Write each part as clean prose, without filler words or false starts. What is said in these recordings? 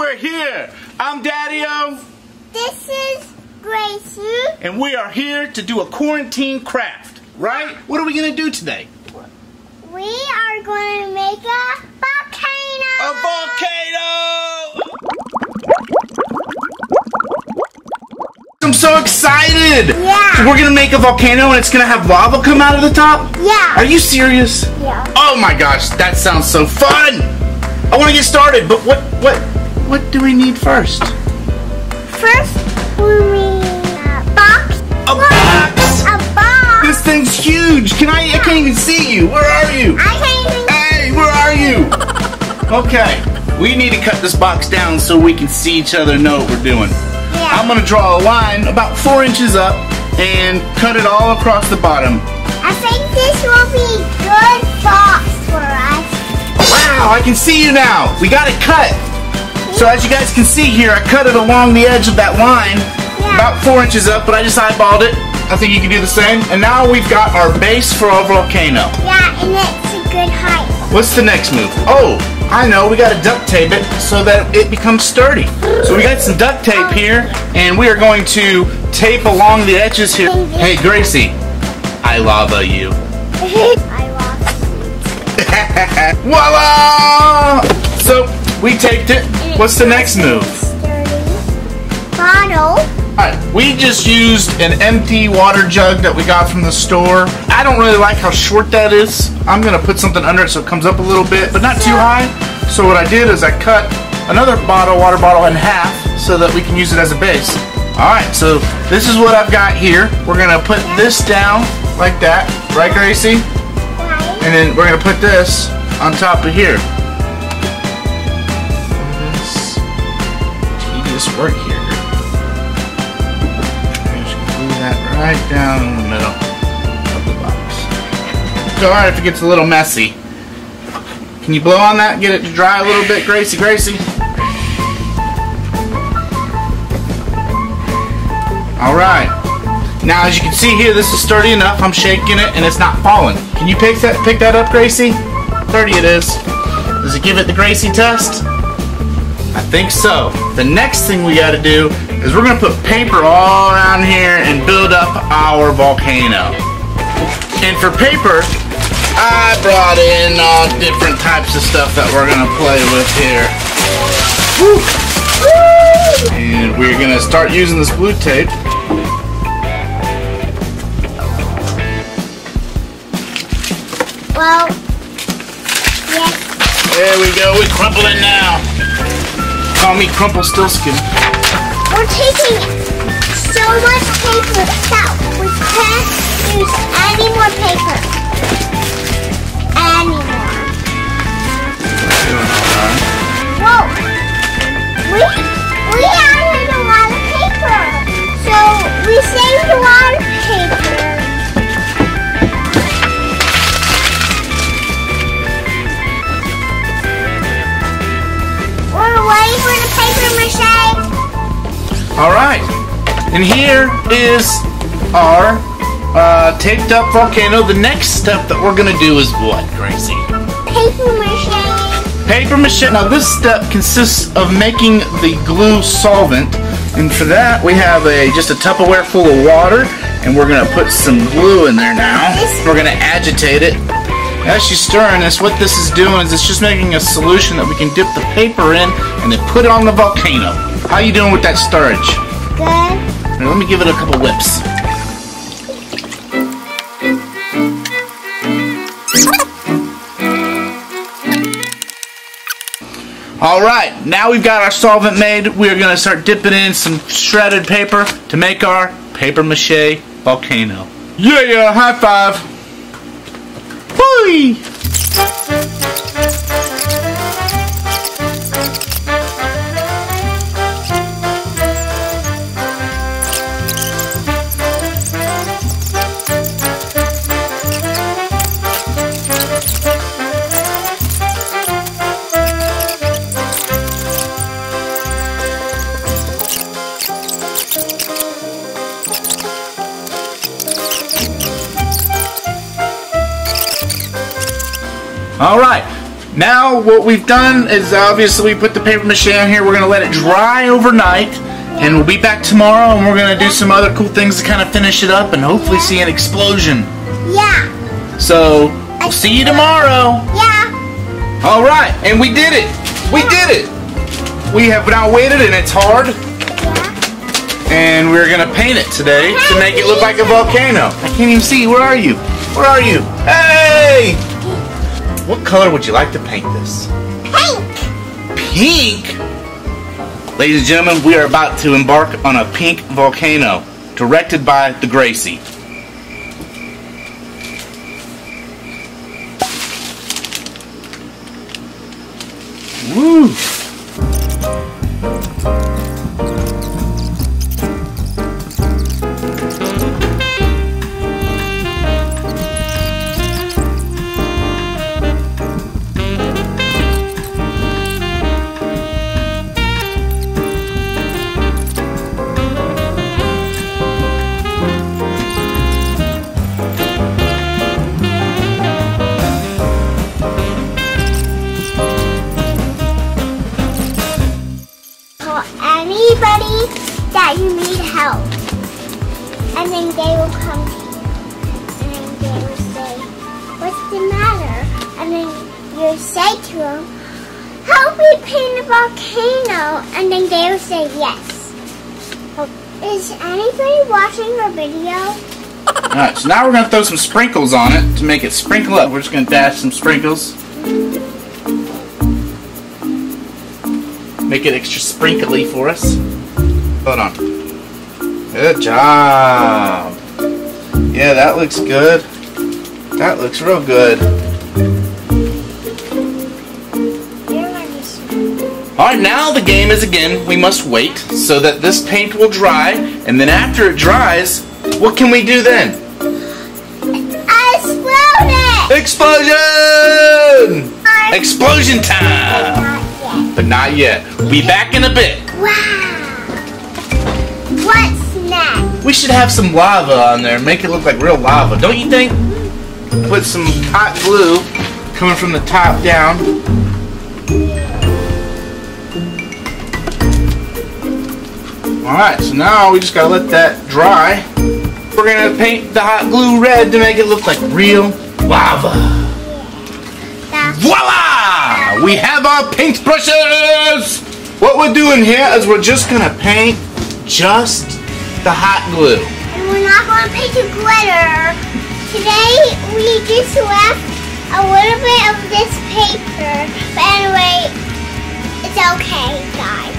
we're here. I'm Daddy-O. This is Gracie. And we are here to do a quarantine craft, right? What are we going to do today? We are going to make a volcano. A volcano! I'm so excited! Yeah. So we're going to make a volcano and it's going to have lava come out of the top? Yeah. Are you serious? Yeah. Oh my gosh, that sounds so fun! I want to get started, but what do we need first? First, we need a box. A box! A box. This thing's huge! I can't even see you! Where are you? I can't even. Hey, where are you? Okay, we need to cut this box down so we can see each other and know what we're doing. Yeah. I'm gonna draw a line about 4 inches up and cut it all across the bottom. I think this will be good box for us. Wow, I can see you now. We got it cut. So as you guys can see here, I cut it along the edge of that line, about 4 inches up, but I just eyeballed it. I think you can do the same. And now we've got our base for our volcano. Yeah, and it's a good height. What's the next move? Oh, I know, we gotta duct tape it so that it becomes sturdy. So we got some duct tape here, and we are going to tape along the edges here. Hey, Gracie, I lava you. I lost. Voila! So, we taped it. What's the next move? Sturdy bottle. Alright, we just used an empty water jug that we got from the store. I don't really like how short that is. I'm going to put something under it so it comes up a little bit, but not too high. So what I did is I cut another water bottle in half so that we can use it as a base. Alright, so this is what I've got here. We're going to put this down like that. Right, Gracie? Right. And then we're going to put this on top of here. This tedious work here. That right down in the middle of the box. It's alright if it gets a little messy. Can you blow on that and get it to dry a little bit, Gracie? Alright. Now as you can see here, this is sturdy enough. I'm shaking it and it's not falling. Can you pick that up, Gracie? Sturdy it is. Does it give it the Gracie test? I think so. The next thing we gotta do is we're gonna put paper all around here and build up our volcano. And for paper, I brought in all different types of stuff that we're gonna play with here. Woo. And we're gonna start using this blue tape. Well, yes. There we go, we crumple it now. Call me Crumplestiltskin. We're taking so much paper that we can't use any more paper. Anymore. Whoa! We added a lot of paper. So we saved a lot of paper. We're waiting for the paper mache. Alright, and here is our taped up volcano. The next step that we're going to do is what, Gracie? Paper mache. Paper mache. Now this step consists of making the glue solvent, and for that we have just a Tupperware full of water, and we're going to put some glue in there now. We're going to agitate it. As she's stirring this, what this is doing is it's just making a solution that we can dip the paper in and then put it on the volcano. How you doing with that stirrage? Good. Here, let me give it a couple whips. Alright, now we've got our solvent made. We're going to start dipping in some shredded paper to make our paper mache volcano. Yeah, high five. Whee! Alright, Now what we've done is obviously we put the paper mache on here. We're going to let it dry overnight. And we'll be back tomorrow and we're going to do some other cool things to kind of finish it up and hopefully see an explosion. Yeah. So, we'll see you tomorrow. Yeah. Alright, and we did it. We did it. We have now waited and it's hard. Yeah. And we're going to paint it today to make it look like a volcano. I can't even see. Where are you? Where are you? Hey! What color would you like to paint this? Pink. Pink? Ladies and gentlemen, we are about to embark on a pink volcano, directed by the Gracie. Woo! Anybody that you need help, and then they will come to you, and then they will say, what's the matter? And then you say to them, help me paint a volcano, and then they will say yes. Is anybody watching our video? Alright, so now we're going to throw some sprinkles on it to make it sprinkle up. We're just going to dash some sprinkles. Make it extra sprinkly for us. Hold on. Good job. Yeah, that looks good. That looks real good. Alright, now the game is again, we must wait so that this paint will dry, and then after it dries, what can we do then? Explode it! Explosion! Explosion time! But not yet. We'll be back in a bit. Wow! What's next? We should have some lava on there. Make it look like real lava. Don't you think? Put some hot glue coming from the top down. Alright, so now we just gotta let that dry. We're gonna paint the hot glue red to make it look like real lava. Voila! We have our paint brushes! What we're doing here is we're just gonna paint just the hot glue. And we're not gonna paint the glitter. Today we just left a little bit of this paper. But anyway, it's okay, guys.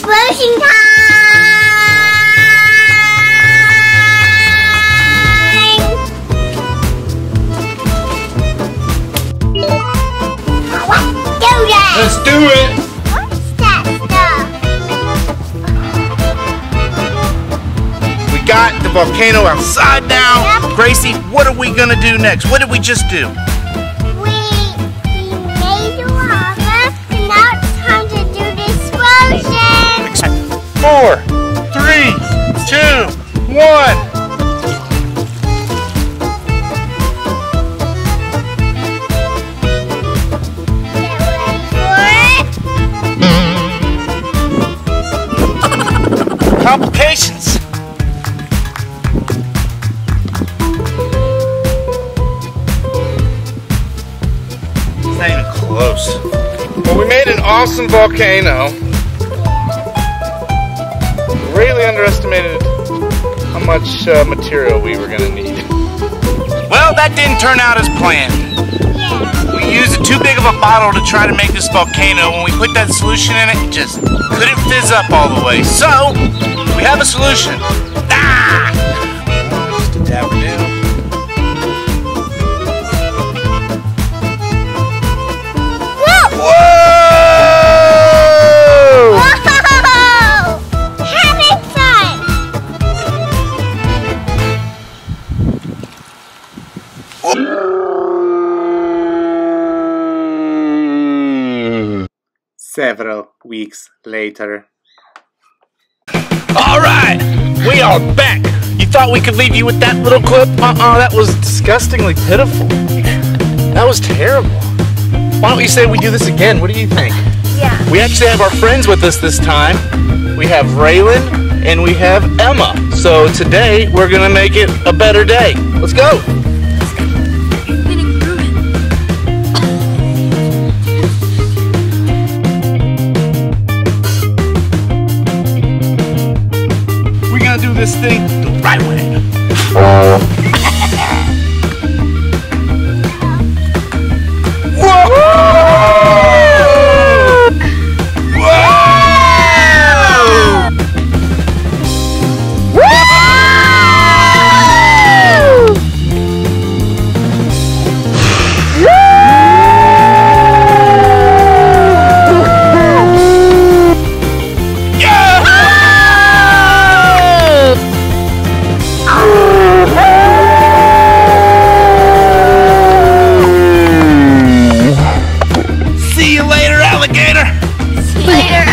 Explosion time! Let's do it! What's that stuff? We got the volcano outside now. Yep. Gracie, what are we gonna do next? What did we just do? We made the lava, and now it's time to do the explosion! 4, 3, 2, 1. Complications. It's not even close. Well, we made an awesome volcano. Really underestimated how much material we were going to need. Well, that didn't turn out as planned. Yeah. We used too big of a bottle to try to make this volcano. When we put that solution in it, it just couldn't fizz up all the way. So, we have a solution. Ah! Just a dabber down. Whoa! Whoa! Whoa! Having fun! Several weeks later. Alright! We are back! You thought we could leave you with that little clip? That was disgustingly pitiful. That was terrible. Why don't you say we do this again? What do you think? Yeah. We actually have our friends with us this time. We have Raylan and we have Emma. So today we're gonna make it a better day. Let's go! We're gonna do this thing the right way. Later,